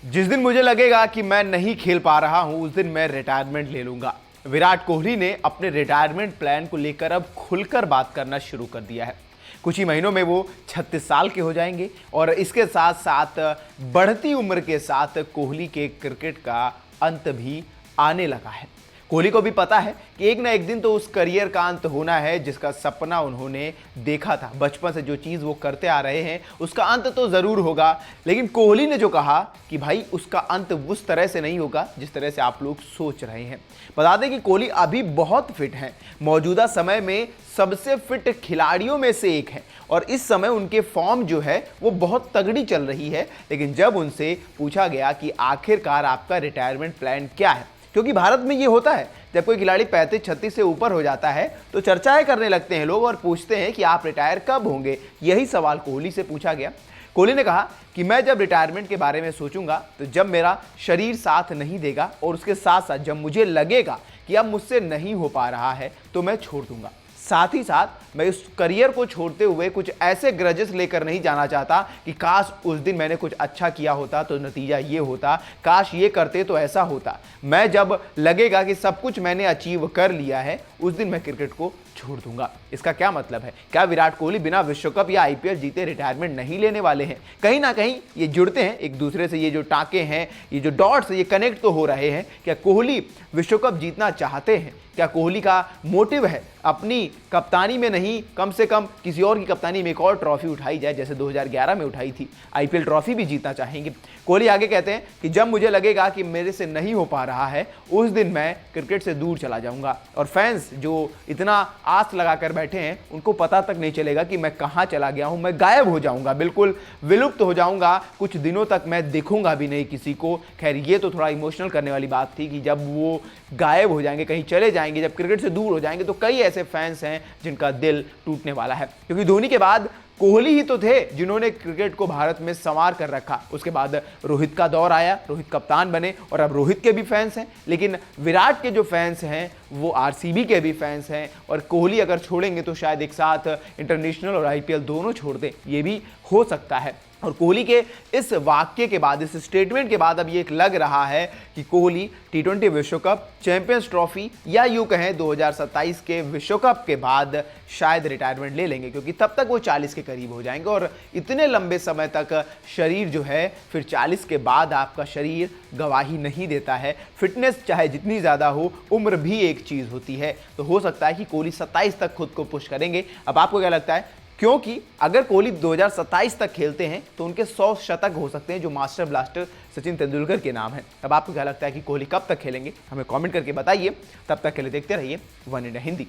जिस दिन मुझे लगेगा कि मैं नहीं खेल पा रहा हूं उस दिन मैं रिटायरमेंट ले लूंगा। विराट कोहली ने अपने रिटायरमेंट प्लान को लेकर अब खुलकर बात करना शुरू कर दिया है। कुछ ही महीनों में वो 36 साल के हो जाएंगे और इसके साथ साथ बढ़ती उम्र के साथ कोहली के क्रिकेट का अंत भी आने लगा है। कोहली को भी पता है कि एक ना एक दिन तो उस करियर का अंत होना है जिसका सपना उन्होंने देखा था। बचपन से जो चीज़ वो करते आ रहे हैं उसका अंत तो ज़रूर होगा, लेकिन कोहली ने जो कहा कि भाई उसका अंत उस तरह से नहीं होगा जिस तरह से आप लोग सोच रहे हैं। बता दें कि कोहली अभी बहुत फिट हैं, मौजूदा समय में सबसे फिट खिलाड़ियों में से एक हैं और इस समय उनके फॉर्म जो है वो बहुत तगड़ी चल रही है। लेकिन जब उनसे पूछा गया कि आखिरकार आपका रिटायरमेंट प्लान क्या है, क्योंकि भारत में ये होता है जब कोई खिलाड़ी 35-36 से ऊपर हो जाता है तो चर्चाएं करने लगते हैं लोग और पूछते हैं कि आप रिटायर कब होंगे। यही सवाल कोहली से पूछा गया। कोहली ने कहा कि मैं जब रिटायरमेंट के बारे में सोचूंगा तो जब मेरा शरीर साथ नहीं देगा और उसके साथ साथ जब मुझे लगेगा कि अब मुझसे नहीं हो पा रहा है तो मैं छोड़ दूंगा। साथ ही साथ मैं इस करियर को छोड़ते हुए कुछ ऐसे ग्रजेस लेकर नहीं जाना चाहता कि काश उस दिन मैंने कुछ अच्छा किया होता तो नतीजा ये होता, काश ये करते तो ऐसा होता। मैं जब लगेगा कि सब कुछ मैंने अचीव कर लिया है उस दिन मैं क्रिकेट को छोड़ दूंगा। इसका क्या मतलब है? क्या विराट कोहली बिना विश्व कप या आईपीएल जीते रिटायरमेंट नहीं लेने वाले हैं? कहीं ना कहीं ये जुड़ते हैं एक दूसरे से, ये जो टाँके हैं, ये जो डॉट्स, ये कनेक्ट तो हो रहे हैं। क्या कोहली विश्व कप जीतना चाहते हैं? क्या कोहली का मोटिव है अपनी कप्तानी में नहीं, कम से कम किसी और की कप्तानी में एक और ट्रॉफी उठाई जाए जैसे 2011 में उठाई थी? आईपीएल ट्रॉफी भी जीतना चाहेंगे। कोहली आगे कहते हैं कि जब मुझे लगेगा कि मेरे से नहीं हो पा रहा है उस दिन मैं क्रिकेट से दूर चला जाऊंगा। और फैंस जो इतना आस लगाकर बैठे हैं उनको पता तक नहीं चलेगा कि मैं कहां चला गया हूं। मैं गायब हो जाऊंगा, बिल्कुल विलुप्त हो जाऊंगा, कुछ दिनों तक मैं दिखूंगा भी नहीं किसी को। खैर ये तो थोड़ा इमोशनल करने वाली बात थी कि जब वो गायब हो जाएंगे, कहीं चले जाएंगे, जब क्रिकेट से दूर हो जाएंगे तो कई ऐसे फैंस हैं जिनका दिल टूटने वाला है। क्योंकि धोनी के बाद कोहली ही तो थे जिन्होंने क्रिकेट को भारत में संवार कर रखा। उसके बाद रोहित का दौर आया, रोहित कप्तान बने और अब रोहित के भी फैंस हैं, लेकिन विराट के जो फैंस हैं वो आरसीबी के भी फैंस हैं। और कोहली अगर छोड़ेंगे तो शायद एक साथ इंटरनेशनल और आईपीएल दोनों छोड़ दें, ये भी हो सकता है। और कोहली के इस वाक्य के बाद, इस स्टेटमेंट के बाद अब ये लग रहा है कि कोहली टी20 विश्व कप, चैंपियंस ट्रॉफी या यूं कहें 2027 के विश्व कप के बाद शायद रिटायरमेंट ले लेंगे, क्योंकि तब तक वो 40 के करीब हो जाएंगे। और इतने लंबे समय तक शरीर जो है, फिर 40 के बाद आपका शरीर गवाही नहीं देता है। फिटनेस चाहे जितनी ज़्यादा हो, उम्र भी एक चीज़ होती है। तो हो सकता है कि कोहली 27 तक खुद को पुश करेंगे। अब आपको क्या लगता है? क्योंकि अगर कोहली 2027 तक खेलते हैं तो उनके 100 शतक हो सकते हैं जो मास्टर ब्लास्टर सचिन तेंदुलकर के नाम है। अब आपको क्या लगता है कि कोहली कब तक खेलेंगे? हमें कमेंट करके बताइए। तब तक के लिए देखते रहिए वन इंडिया हिंदी।